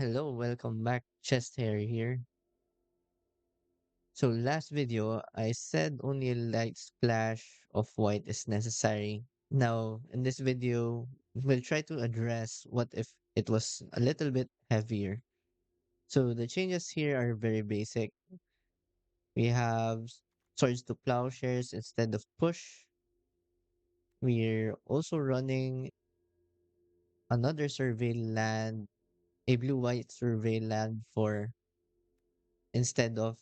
Hello, welcome back. Chest hair here. So last video, I said only a light splash of white is necessary. Now, in this video, we'll try to address what if it was a little bit heavier. So the changes here are very basic. We have swords to plowshares instead of push. We're also running another survey land, a blue-white survey land for instead of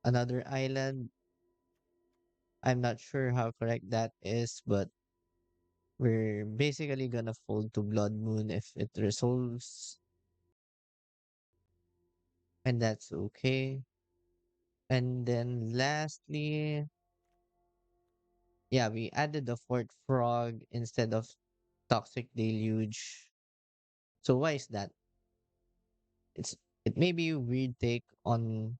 another island. I'm not sure how correct that is, but we're basically gonna fold to Blood Moon if it resolves, and that's okay. And then lastly, yeah, we added the fourth frog instead of Toxic Deluge. So why is that? It's it may be a weird take on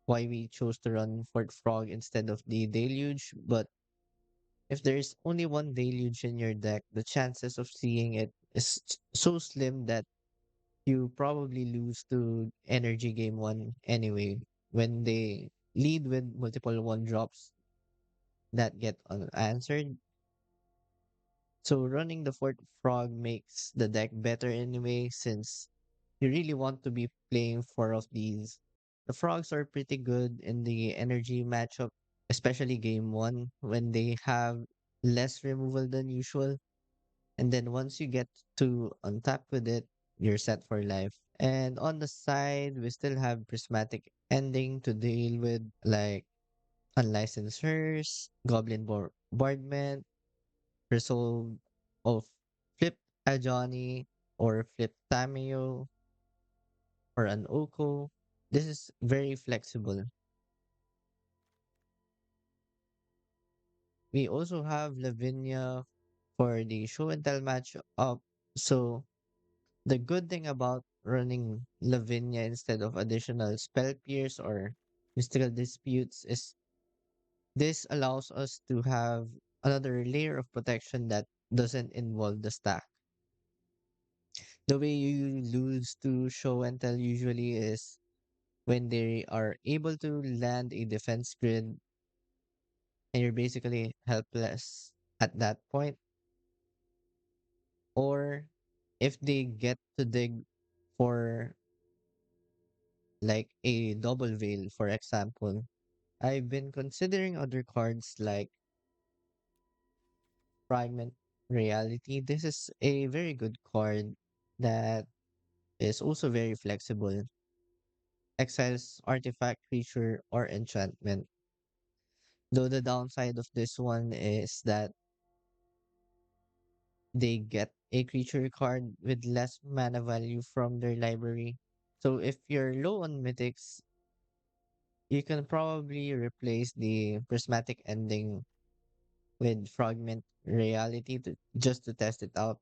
why we chose to run fourth frog instead of the Deluge, but if there's only one Deluge in your deck, the chances of seeing it is so slim that you probably lose to energy game one anyway when they lead with multiple one drops that get unanswered. So running the fourth frog makes the deck better anyway since you really want to be playing four of these. The frogs are pretty good in the energy matchup, especially game one when they have less removal than usual. And then once you get to untap with it, you're set for life. And on the side, we still have prismatic ending to deal with, like unlicensors, bombardment, resolve of flip a Johnny or flip Tamiyo or an Oko. This is very flexible. We also have Lavinia for the show and tell match up. So the good thing about running Lavinia instead of additional spell pierce or mystical disputes is this allows us to have another layer of protection that doesn't involve the stack. The way you lose to show and tell usually is when they are able to land a defense grid and you're basically helpless at that point, or if they get to dig for like a double veil, for example. I've been considering other cards like Fragment Reality. This is a very good card that is also very flexible. Exiles artifact, creature, or enchantment. Though the downside of this one is that they get a creature card with less mana value from their library. So if you're low on mythics, you can probably replace the prismatic ending with Fragment Reality just to test it out.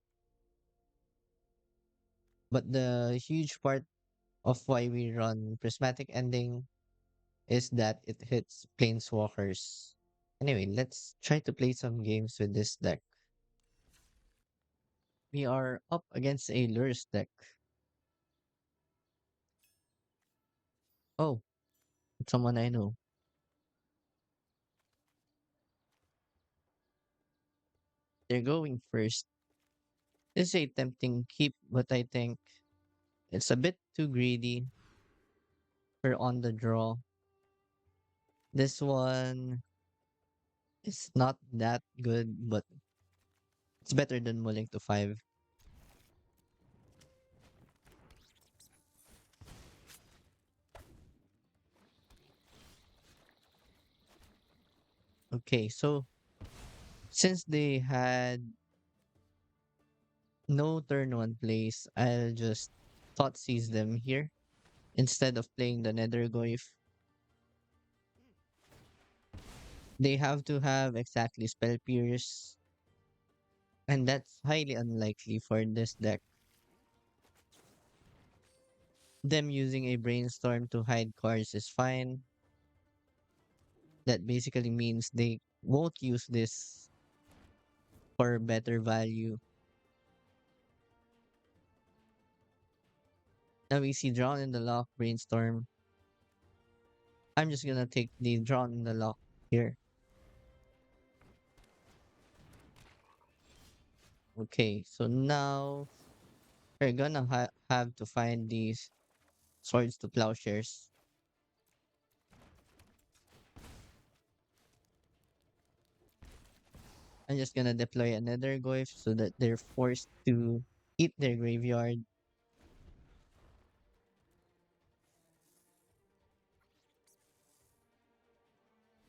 But the huge part of why we run Prismatic Ending is that it hits Planeswalkers. Anyway, let's try to play some games with this deck. We are up against a Lurrus deck. Oh, it's someone I know. They're going first. This is a tempting keep, but I think it's a bit too greedy for on the draw. This one is not that good, but it's better than mulling to 5. Okay, so since they had no turn one plays, I'll just Thoughtseize them here instead of playing the Nethergoyf. They have to have exactly Spell Pierce, and that's highly unlikely for this deck. Them using a Brainstorm to hide cards is fine. That basically means they won't use this for better value. Now we see Drawn in the Loch, Brainstorm. I'm just gonna take the Drawn in the Loch here. Okay, so now we're gonna have to find these swords to plowshares. I'm just gonna deploy another Nethergoyf so that they're forced to eat their graveyard.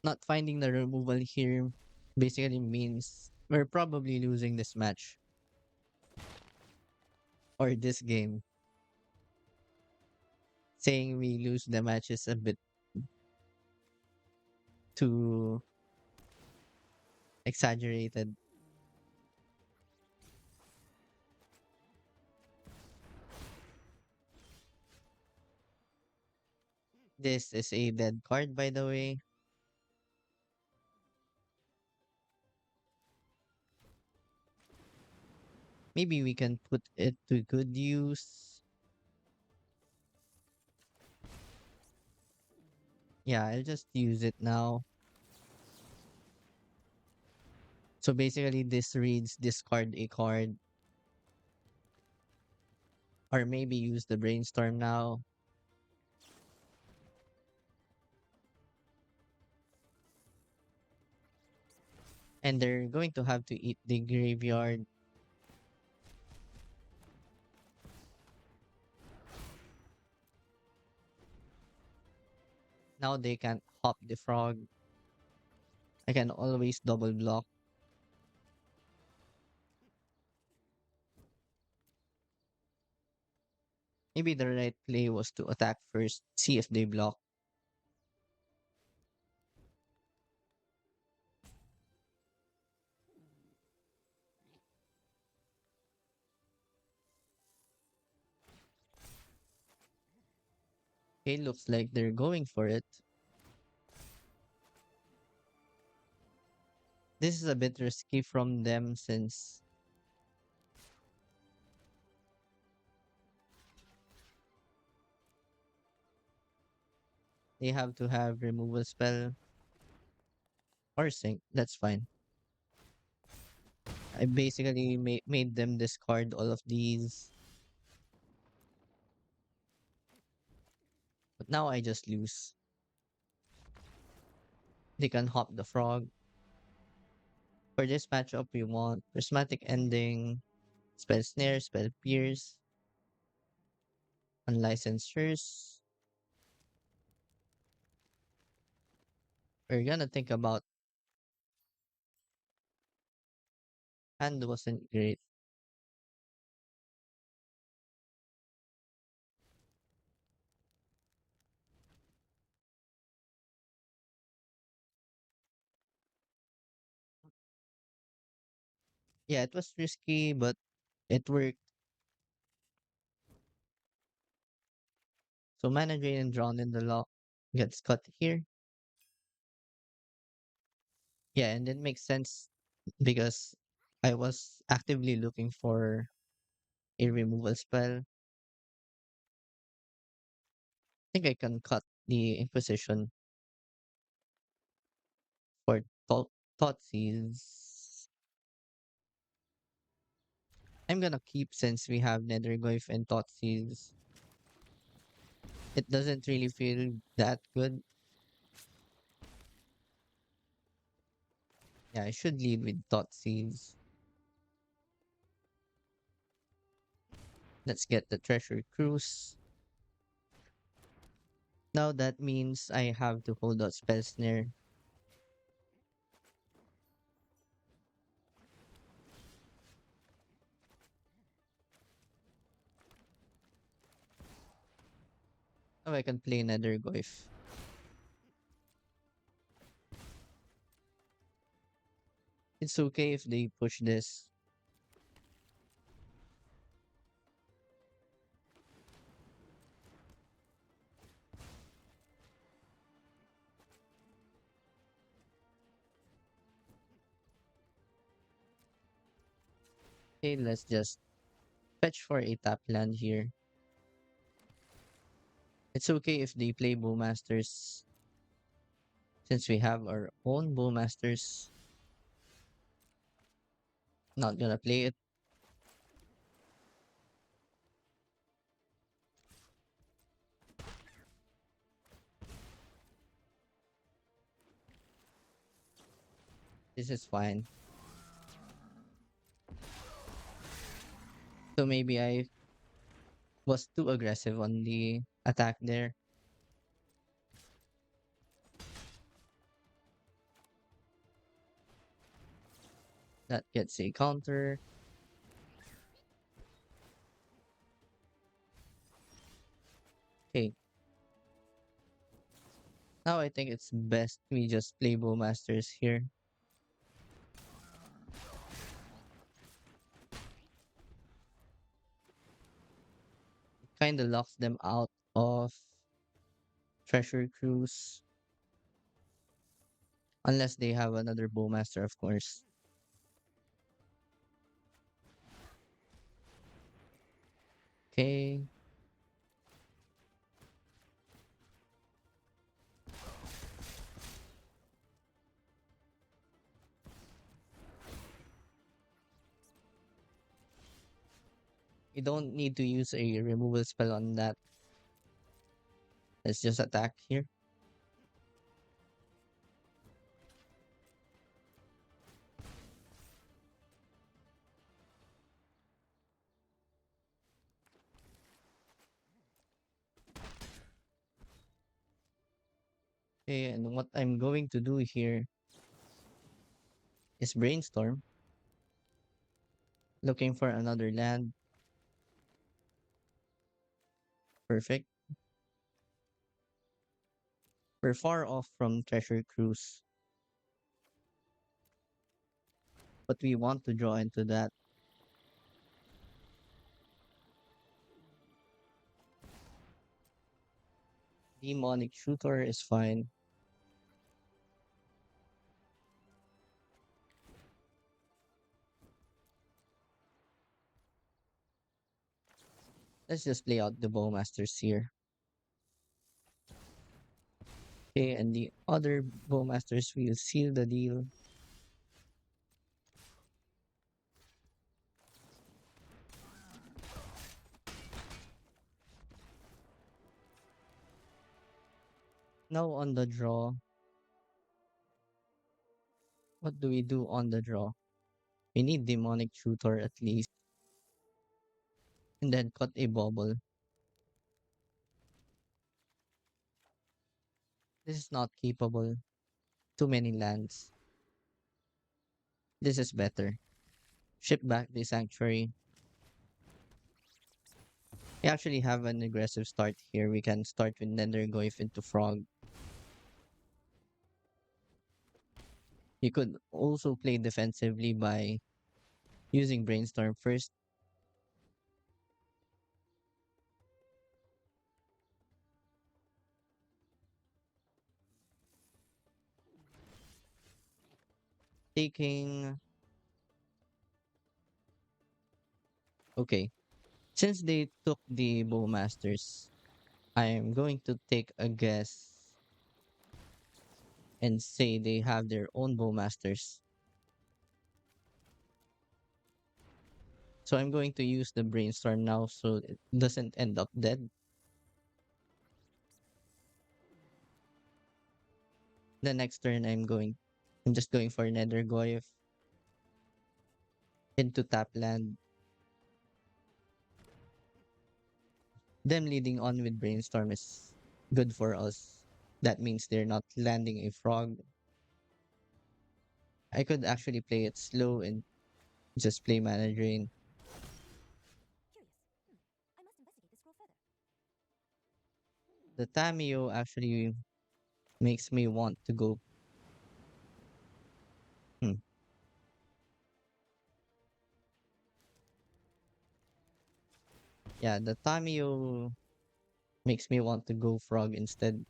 Not finding the removal here basically means we're probably losing this match or this game. Saying we lose the match is a bit too exaggerated. This is a dead card, by the way. Maybe we can put it to good use. Yeah, I'll just use it now. So basically, this reads discard a card, or maybe use the brainstorm now. And they're going to have to eat the graveyard. Now they can't hop the frog. I can always double block. Maybe the right play was to attack first, see if they block. Okay, looks like they're going for it. This is a bit risky from them since they have to have removal spell or sync. That's fine. I basically made them discard all of these. But now I just lose. They can hop the frog. For this matchup, we want prismatic ending, spell snare, spell pierce, unlicensed curse. We're gonna think about hand wasn't great. Yeah, it was risky, but it worked. So mana drain and drawn in the lock gets cut here. Yeah, and it makes sense because I was actively looking for a removal spell. I think I can cut the Inquisition for Thoughtseize. I'm gonna keep since we have Nethergoyf and Thoughtseize. It doesn't really feel that good. Yeah, I should lead with Thoughtseize. Let's get the Treasure Cruise. Now that means I have to hold out Spell Snare. Now I can play Nethergoyf. It's okay if they push this. Okay, let's just fetch for a tap land here. It's okay if they play Bowmasters since we have our own Bowmasters. Not gonna play it. This is fine. So maybe I was too aggressive on the attack there. That gets a counter. Okay. Now I think it's best we just play Bowmasters here. Kind of locks them out of Treasure Cruise. Unless they have another Bowmaster, of course. Okay. You don't need to use a removal spell on that. Let's just attack here. Okay, and what I'm going to do here is Brainstorm. Looking for another land. Perfect. We're far off from Treasure Cruise, but we want to draw into that. Demonic Shooter is fine. Let's just play out the Bowmasters here. Okay, and the other Bowmasters will seal the deal. Now on the draw, what do we do on the draw? We need Demonic Shooter at least. And then cut a Bauble. This is not capable. Too many lands. This is better. Ship back the Sanctuary. We actually have an aggressive start here. We can start with Nethergoyf into Frog. You could also play defensively by using Brainstorm first. Taking... Okay. Since they took the Bowmasters, I'm going to take a guess and say they have their own Bowmasters. So I'm going to use the Brainstorm now so it doesn't end up dead. The next turn I'm just going for Nethergoyf into tap land. Them leading on with Brainstorm is good for us. That means they're not landing a frog. I could actually play it slow and just play Mana Drain. The Tamiyo actually makes me want to go. Hmm. Yeah, the Tamiyo makes me want to go frog instead.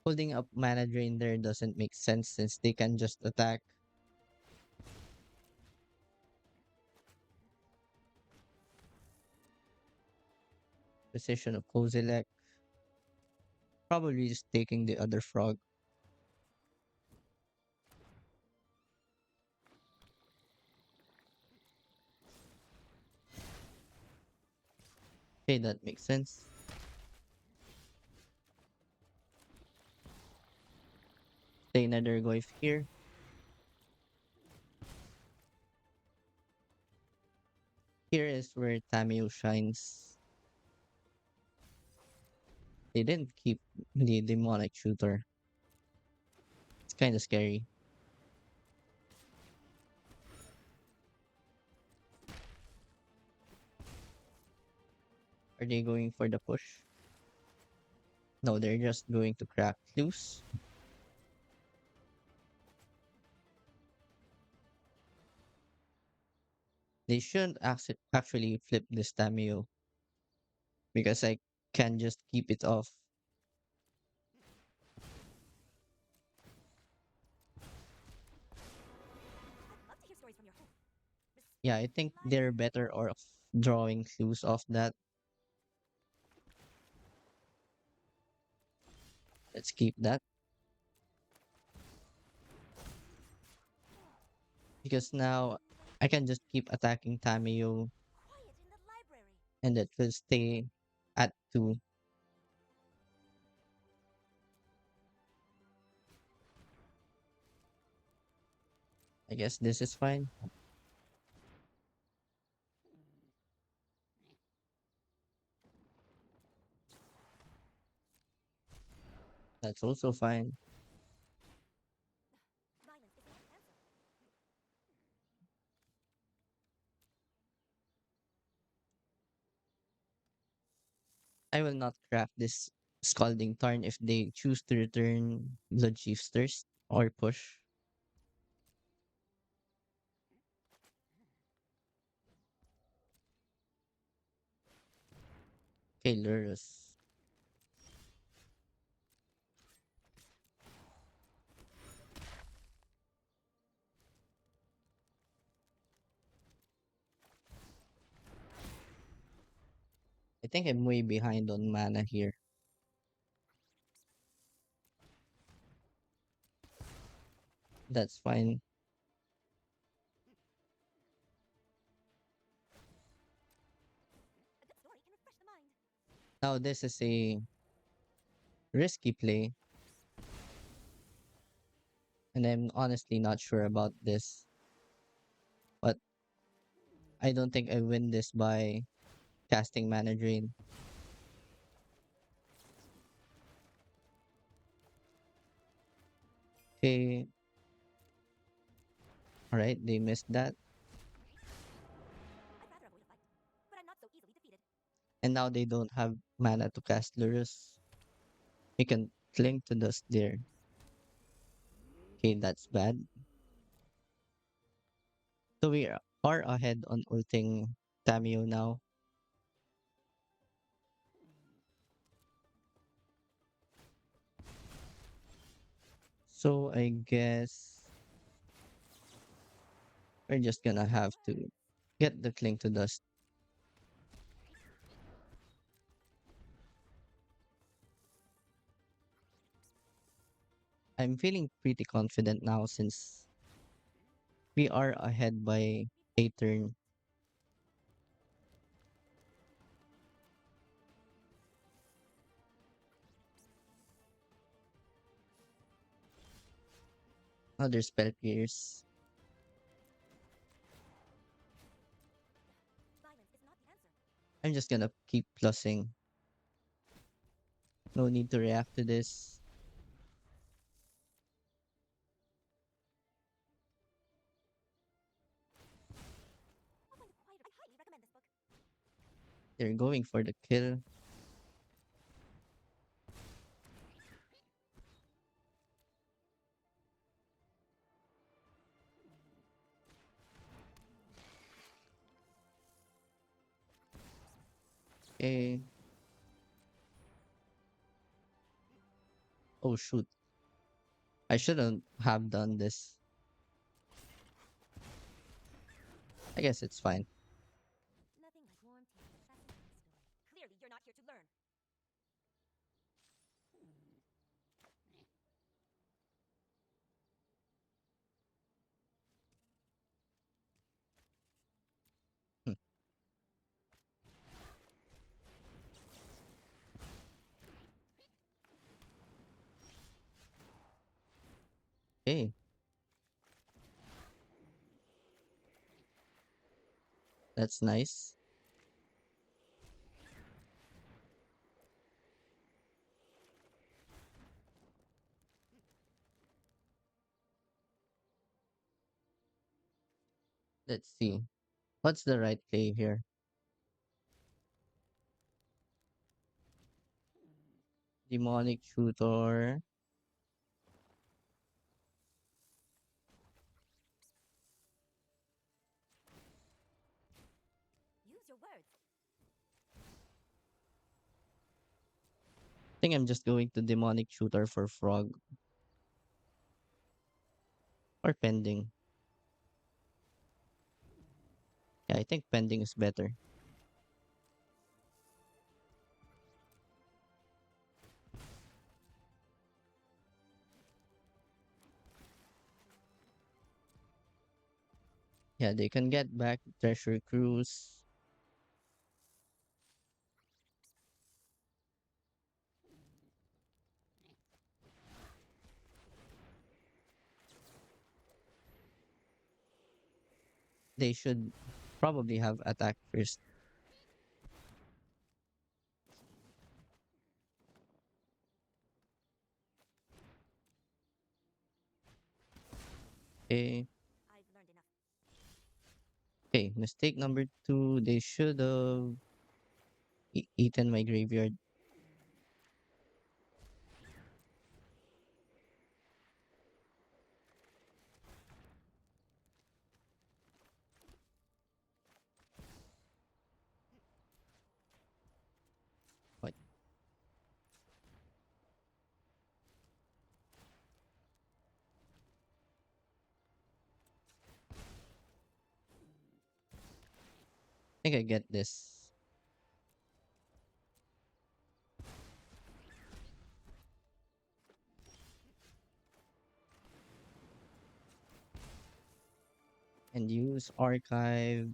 Holding up Mana Drain there doesn't make sense since they can just attack. Inquisition of Kozilek. Probably just taking the other frog. Okay, that makes sense. Stay Nethergoyf here. Here is where Tamiyo shines. They didn't keep the demonic shooter. It's kind of scary. Are they going for the push? No, they're just going to crack loose. They shouldn't actually flip this Tamiyo because I can just keep it off. Yeah, I think they're better off drawing clues off that. Let's keep that because now I can just keep attacking Tamiyo and it will stay at 2. I guess this is fine. That's also fine. I will not craft this Scalding Tarn if they choose to return Blood Chief's Thirst or push. Okay, Lurrus. I think I'm way behind on mana here. That's fine. Now this is a risky play, and I'm honestly not sure about this. But I don't think I win this by casting Mana Drain. Okay, alright, they missed that. And now they don't have mana to cast Lurrus. You can cling to dust there. Okay, that's bad. So we are ahead on ulting Tamiyo now. So I guess we're just gonna have to get the cling to dust. I'm feeling pretty confident now since we are ahead by a turn. Other spell pierce. I'm just gonna keep plussing. No need to react to this. They're going for the kill. Okay. Oh shoot. I shouldn't have done this. I guess it's fine. That's nice. Let's see. What's the right play here? Demonic Tutor. Use your words. I think I'm just going to Demonic Tutor for Frog or Pending. Yeah, I think Pending is better. Yeah, they can get back Treasure Cruise. They should probably have attack first. Okay. I've learned enough. Okay, mistake number two. They should have eaten my graveyard. What? I think I get this. And use archive.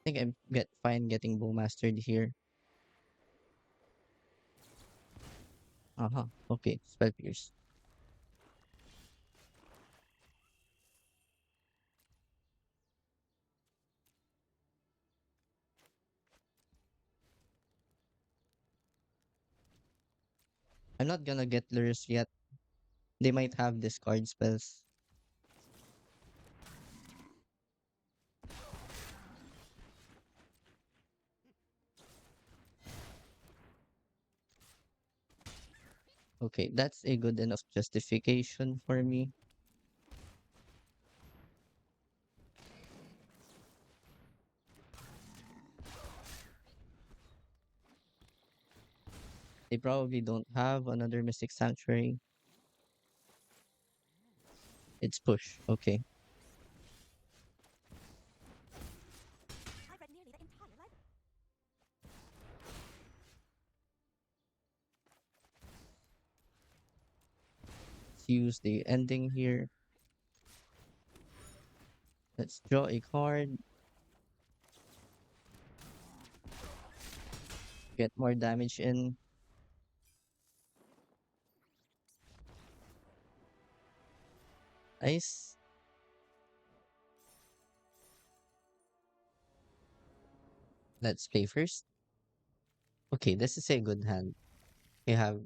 I think I get fine getting Bowmastered here. Uh-huh. Okay, spell pierce. I'm not gonna get Lurrus yet. They might have discard spells. Okay, that's a good enough justification for me. They probably don't have another Mystic Sanctuary. It's push. Okay. I read nearly the entire library. Let's use the ending here. Let's draw a card. Get more damage in. Nice. Let's play first. Okay, this is a good hand. You have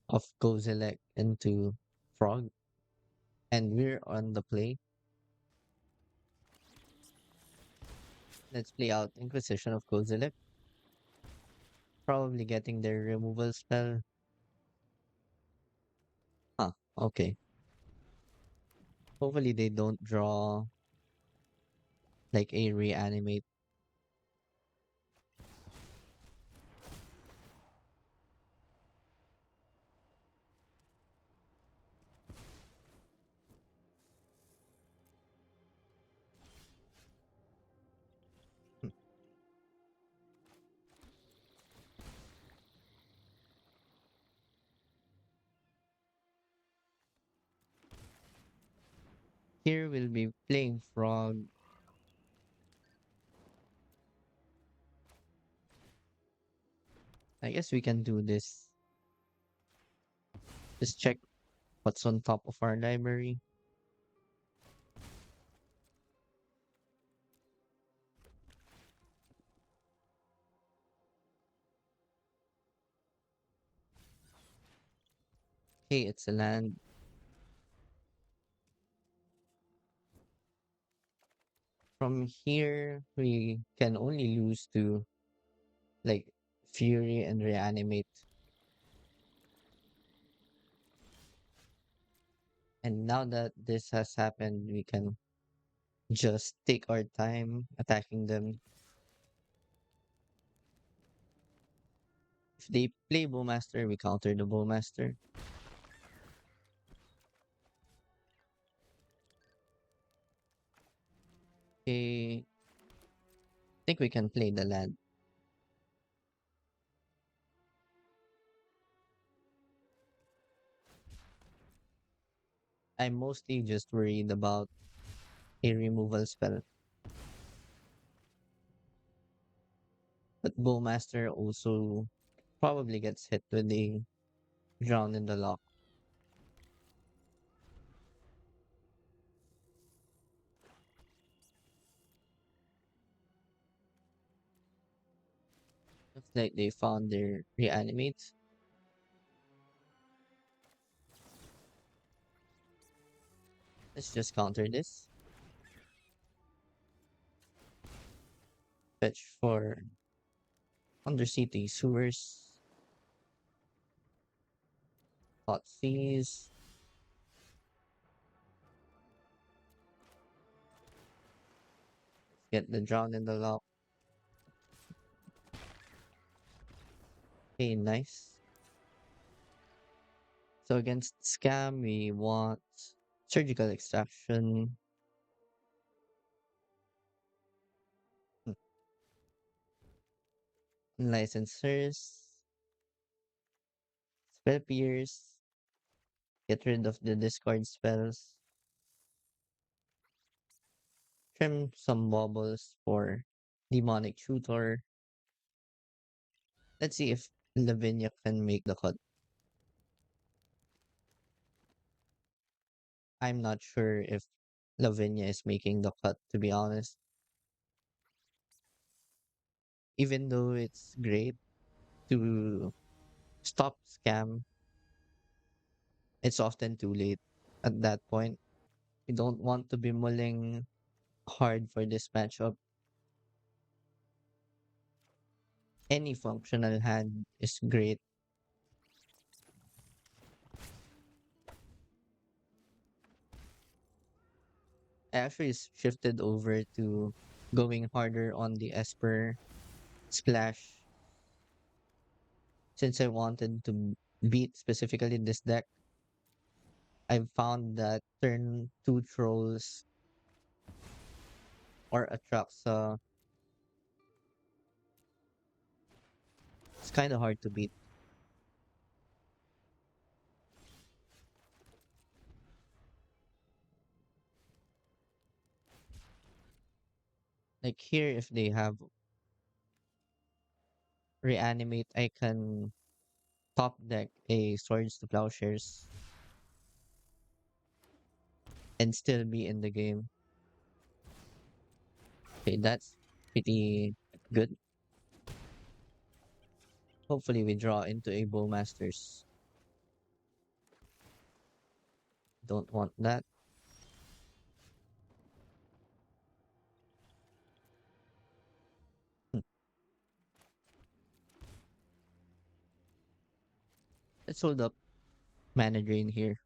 of Kozilek into Frog, and we're on the play. Let's play out Inquisition of Kozilek. Probably getting their removal spell. Huh, okay. Hopefully they don't draw like a reanimate. Hmm. Here we'll be playing Frog. I guess we can do this. Just check. What's on top of our library? Okay, it's a land. From here, we can only lose to like Fury and Reanimate. And now that this has happened, we can just take our time attacking them. If they play Bowmaster, we counter the Bowmaster. Okay, I think we can play the land. I'm mostly just worried about a removal spell. But Bowmaster also probably gets hit with a drown in the lock. Looks like they found their reanimates. Let's just counter this. Fetch for Undercity Sewers. Thoughtseize. Get the drown in the lock. Okay, nice. So against Scam, we want Surgical Extraction. Hmm. Licensors. Spell Pierce. Get rid of the discard spells. Trim some baubles for Demonic Tutor. Let's see if Lavinia can make the cut. I'm not sure if Lavinia is making the cut, to be honest. Even though it's great to stop scam, it's often too late at that point. You don't want to be mulling hard for this matchup. Any functional hand is great. I actually shifted over to going harder on the Esper splash since I wanted to beat specifically this deck. I found that turn two trolls or Atraxa, it's kind of hard to beat. Like here, if they have reanimate, I can top deck a Swords to Plowshares and still be in the game. Okay, that's pretty good. Hopefully we draw into a Bowmasters. Don't want that. Hmm. Let's hold up mana drain here.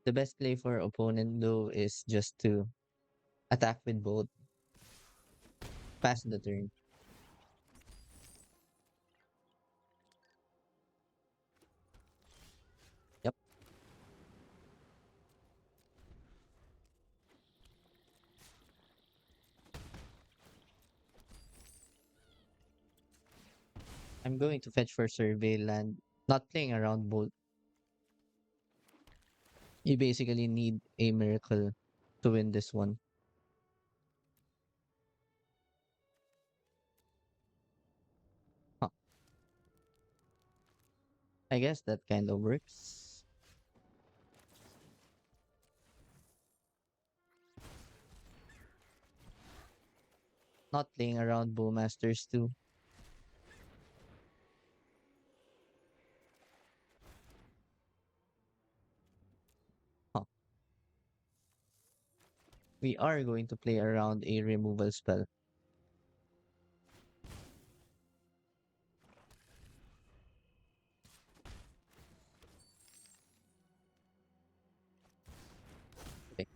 The best play for opponent though is just to attack with both, pass the turn. Yep. I'm going to fetch for Survey Land, not playing around both. You basically need a miracle to win this one. Huh. I guess that kind of works. Not playing around Bowmasters too. Huh. We are going to play around a removal spell. Okay.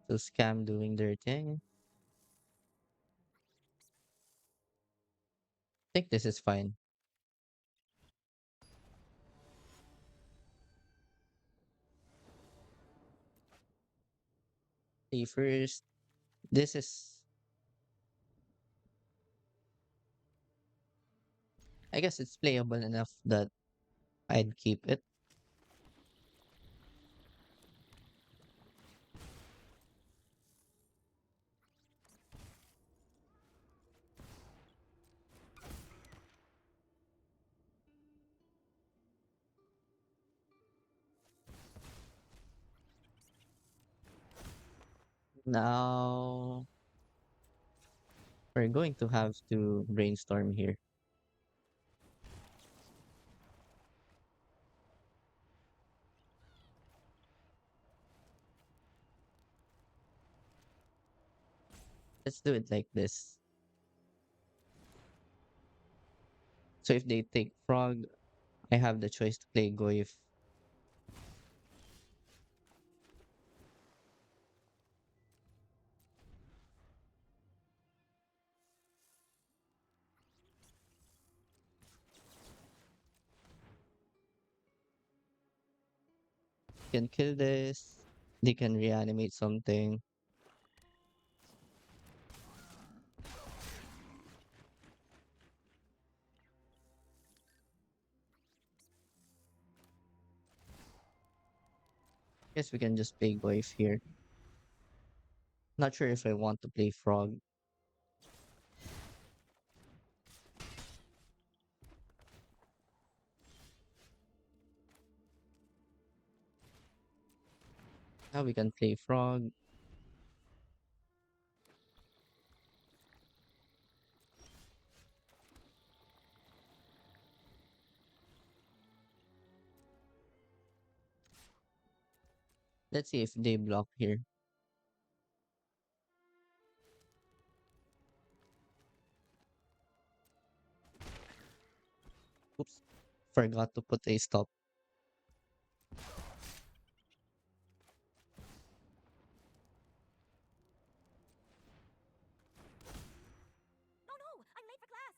So Scam doing their thing. I think this is fine. See first. This is, I guess it's playable enough that I'd keep it. Now we're going to have to brainstorm here. Let's do it like this. So if they take frog, I have the choice to play Goyf. Can kill this. They can reanimate something. Guess we can just play Goyf here. Not sure if I want to play frog. Now we can play frog. Let's see if they block here. Oops. Forgot to put a stop. Oh no, I'm late for class.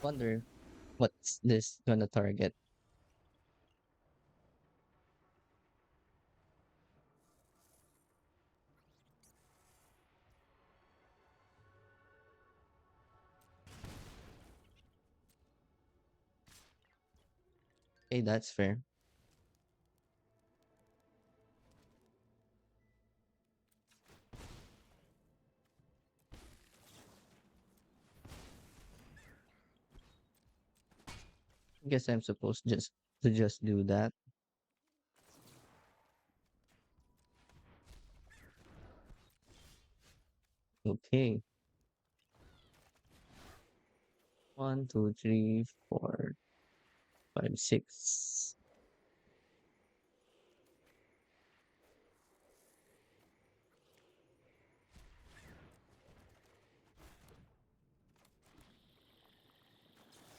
Wonder what's this gonna target. Okay, that's fair. I guess I'm supposed just do that. Okay. 1, 2, 3, 4, 5, 6.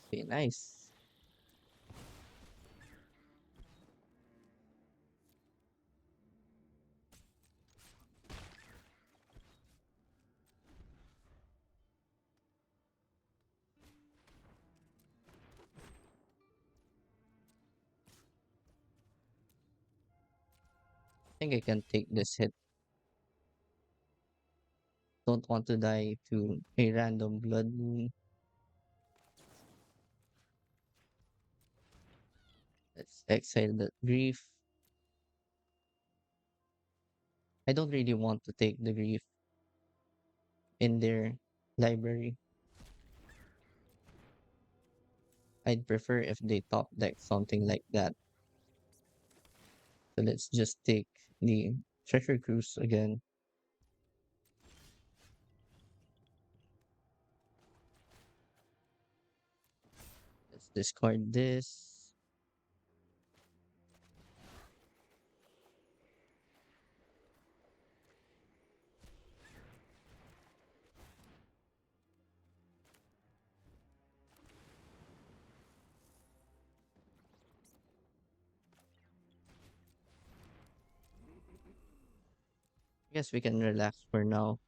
Okay, nice. I think I can take this hit. don't want to die to a random blood moon. Let's exile the grief. I don't really want to take the grief in their library. I'd prefer if they top deck something like that. So let's just take the treasure cruise again. Let's discard this. I guess we can relax for now.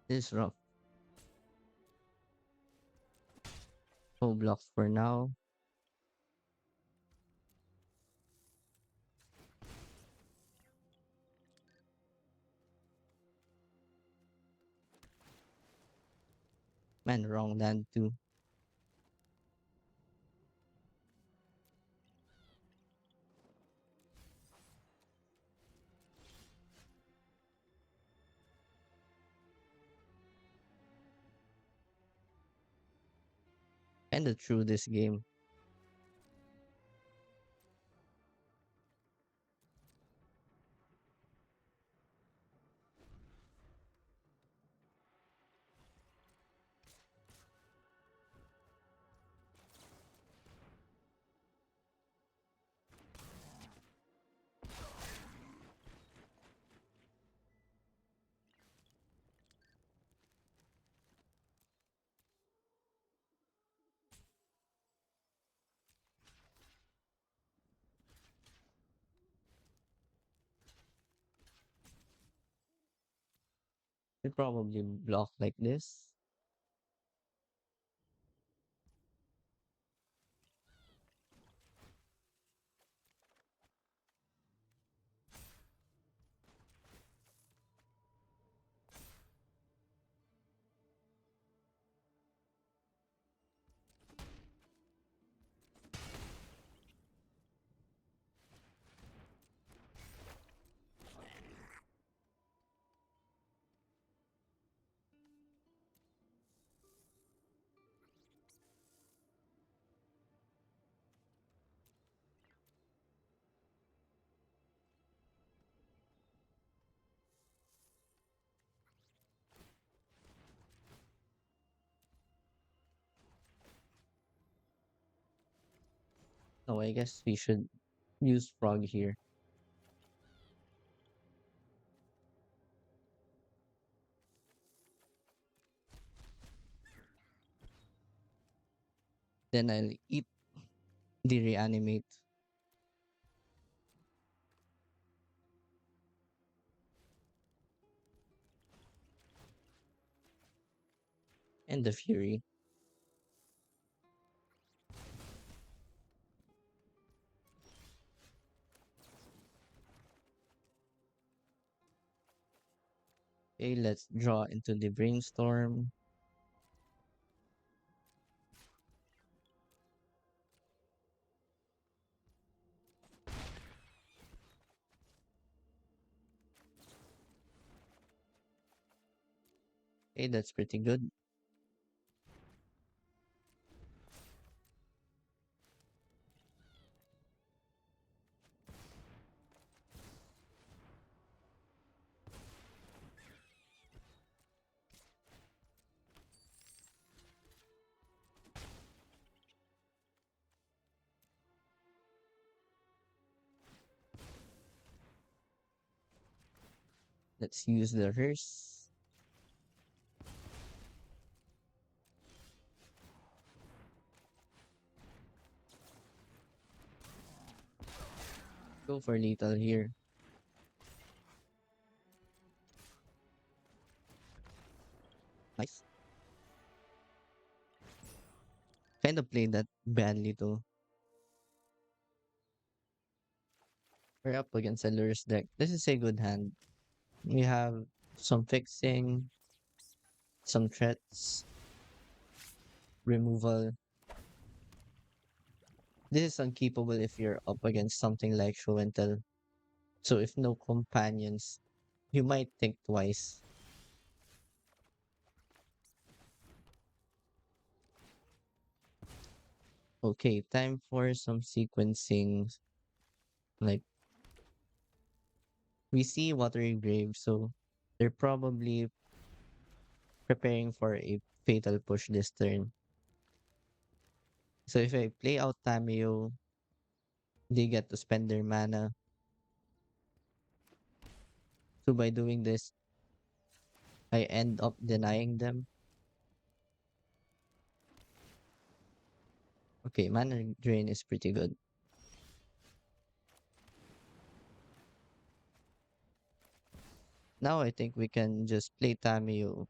This is rough. No blocks for now. Man, wrong land too. Kinda through this game. It probably block like this. No, I guess we should use frog here. Then I'll eat the reanimate and the fury. Okay, let's draw into the brainstorm. Okay, that's pretty good. Let's use the hearse. Go for lethal here. Nice. Kind of played that badly though. We're up against a Lurrus deck. This is a good hand. We have some fixing, some threats, removal. This is unkeepable if you're up against something like show and tell. So if no companions, you might think twice. Okay, time for some sequencing. Like we see Watery Grave, so they're probably preparing for a fatal push this turn. So if I play out Tamiyo, they get to spend their mana. So by doing this, I end up denying them. Okay, mana drain is pretty good. Now I think we can just play Tamiyo,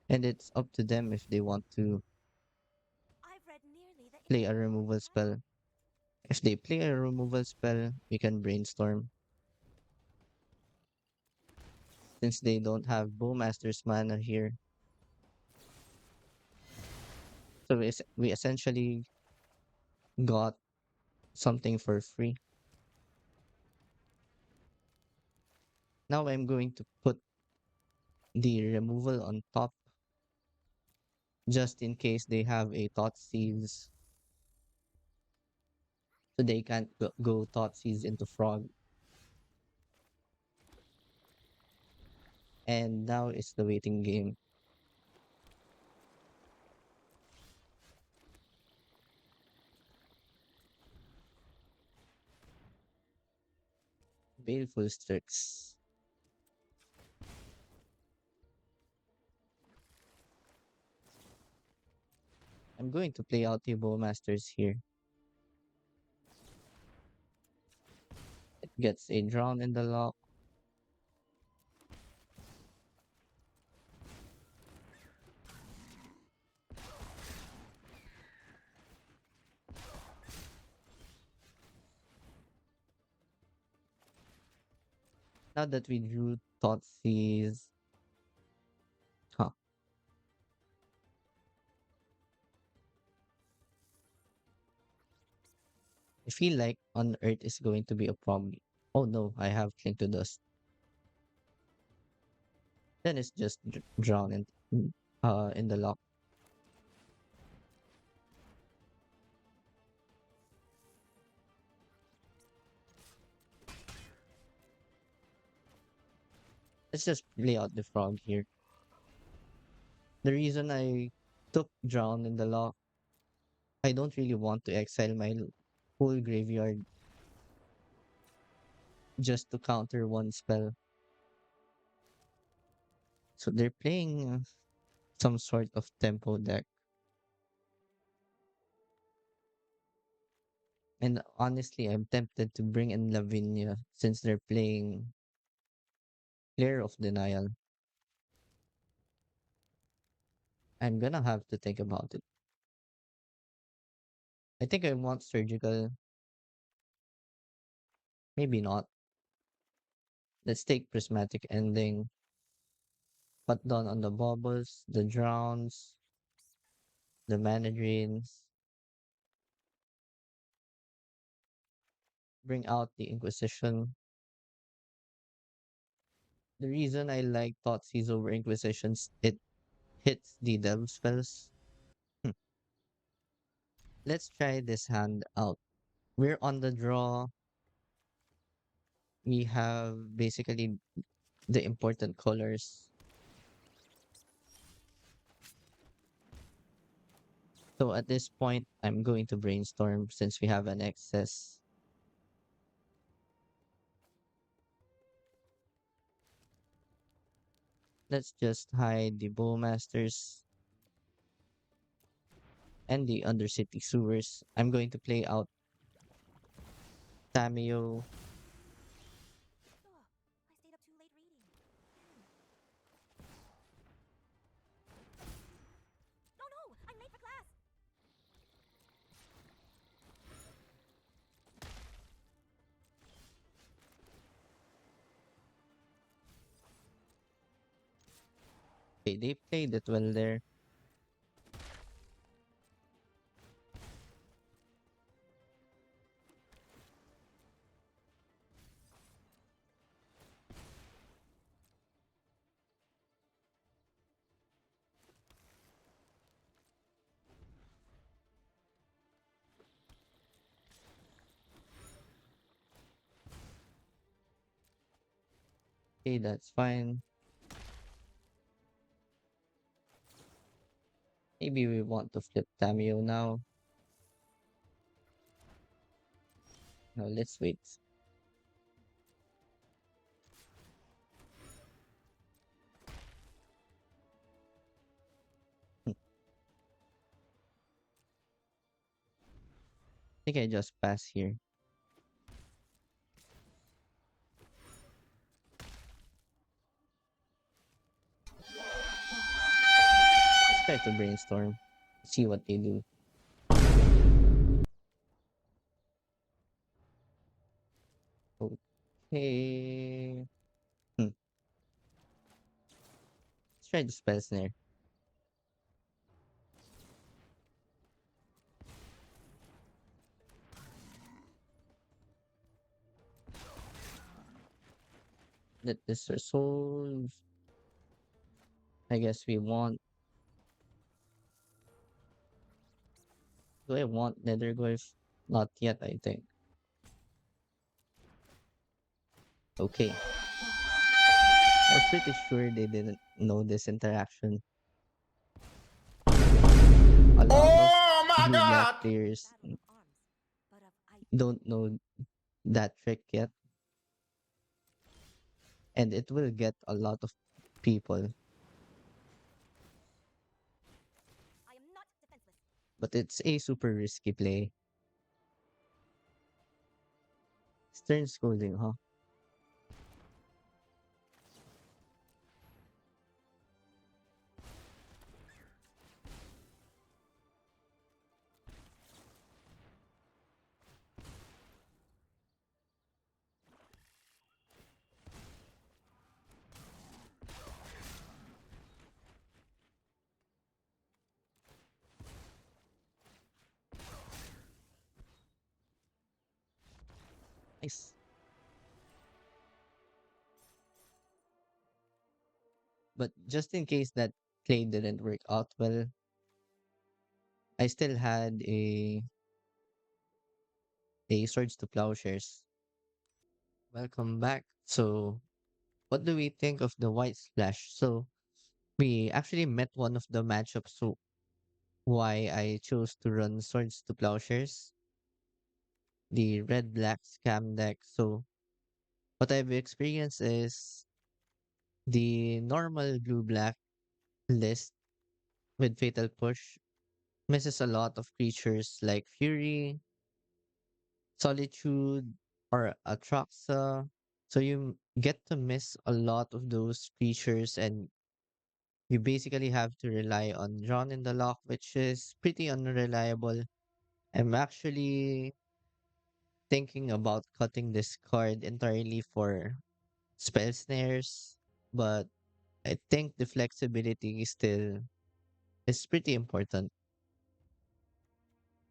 and it's up to them if they want to I've read nearly the play a entire removal library. spell. If they play a removal spell, we can brainstorm. Since they don't have Bowmasters mana here. So we essentially got something for free. Now I'm going to put the removal on top just in case they have a Thoughtseize. So they can't go Thoughtseize into Frog. And now it's the waiting game. Baleful Strix. I'm going to play out the Bowmasters here. It gets a drawn in the lock. Now that we drew Thoughtseize, huh? I feel like Unearth is going to be a problem. Oh no, I have Cling to Dust. Then it's just drawn in the lock. Let's just play out the frog here. The reason I took drown in the lock, I don't really want to exile my whole graveyard just to counter one spell. So they're playing some sort of tempo deck. And honestly, I'm tempted to bring in Lavinia since they're playing Lair of Denial. I'm gonna have to think about it. I think I want Surgical. Maybe not. Let's take Prismatic Ending. Cut down on the bubbles, the drowns, the mana drains. Bring out the Inquisition. The reason I like Thoughtseize over Inquisitions, it hits the Delve spells. Hmm. Let's try this hand out. We're on the draw. We have basically the important colors. So at this point, I'm going to brainstorm since we have an excess. Let's just hide the Bowmasters and the Undercity Sewers. I'm going to play out Tamiyo. Ugh, I stayed up too late reading. Damn. Oh no! I'm late for class! Okay, they played it well there. Okay, that's fine. Maybe we want to flip Tamiyo now. No, let's wait. I think I just pass here. Let's try to brainstorm. See what they do. Okay. Let's try the spell snare. Let this resolve. I guess we want. Do I want Nethergoyf? Not yet, I think. Okay. I was pretty sure they didn't know this interaction. A lot of Oh my blue black God! players Battle of arms, but of don't know that trick yet, and it will get a lot of people, I am not defenseless. but it's a super risky play. Stern scolding, huh? Nice. But just in case that play didn't work out well, I still had a Swords to Plowshares. Welcome back. So, what do we think of the white splash? So, we actually met one of the matchups. So, why I chose to run Swords to Plowshares, the red black scam deck. So, what I've experienced is the normal blue black list with Fatal Push misses a lot of creatures like Fury, Solitude, or Atraxa. So you get to miss a lot of those creatures, and you basically have to rely on Drawn in the Loch, which is pretty unreliable. I'm actually thinking about cutting this card entirely for spell snares, but I think the flexibility is pretty important.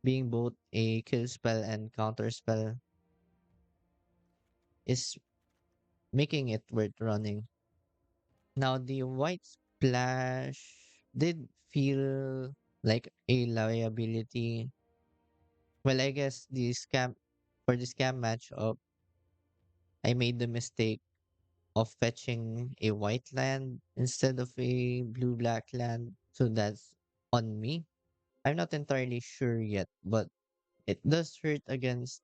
Being both a kill spell and counter spell is making it worth running. Now the white splash did feel like a liability. Well, I guess the scam matchup, I made the mistake of fetching a white land instead of a blue black land. So that's on me. I'm not entirely sure yet, but it does hurt against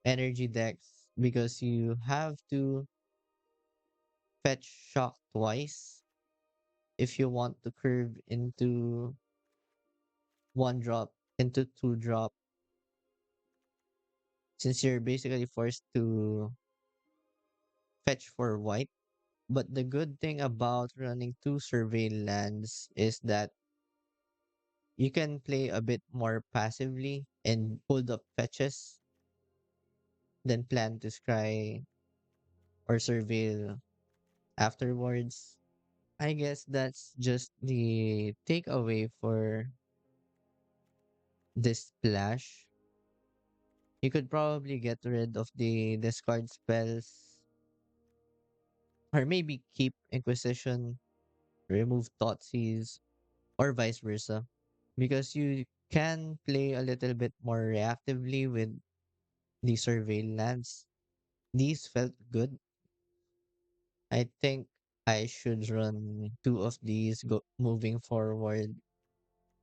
energy decks because you have to fetch shock twice if you want to curve into one drop into two drop. since you're basically forced to fetch for white. But the good thing about running two survey lands is that you can play a bit more passively and hold up fetches than plan to scry or surveil afterwards. I guess that's just the takeaway for this splash. You could probably get rid of the discard spells, or maybe keep Inquisition, remove Thoughtseize, or vice versa. Because you can play a little bit more reactively with the surveillance. These felt good. I think I should run two of these moving forward.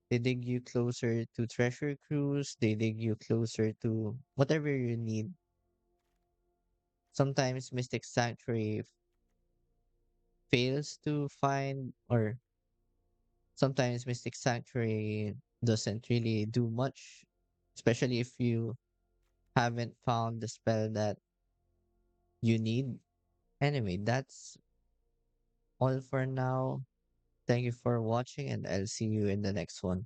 They dig you closer to treasure cruise, they dig you closer to whatever you need. Sometimes Mystic Sanctuary fails to find, or sometimes Mystic Sanctuary doesn't really do much, especially if you haven't found the spell that you need. Anyway, that's all for now. Thank you for watching, and I'll see you in the next one.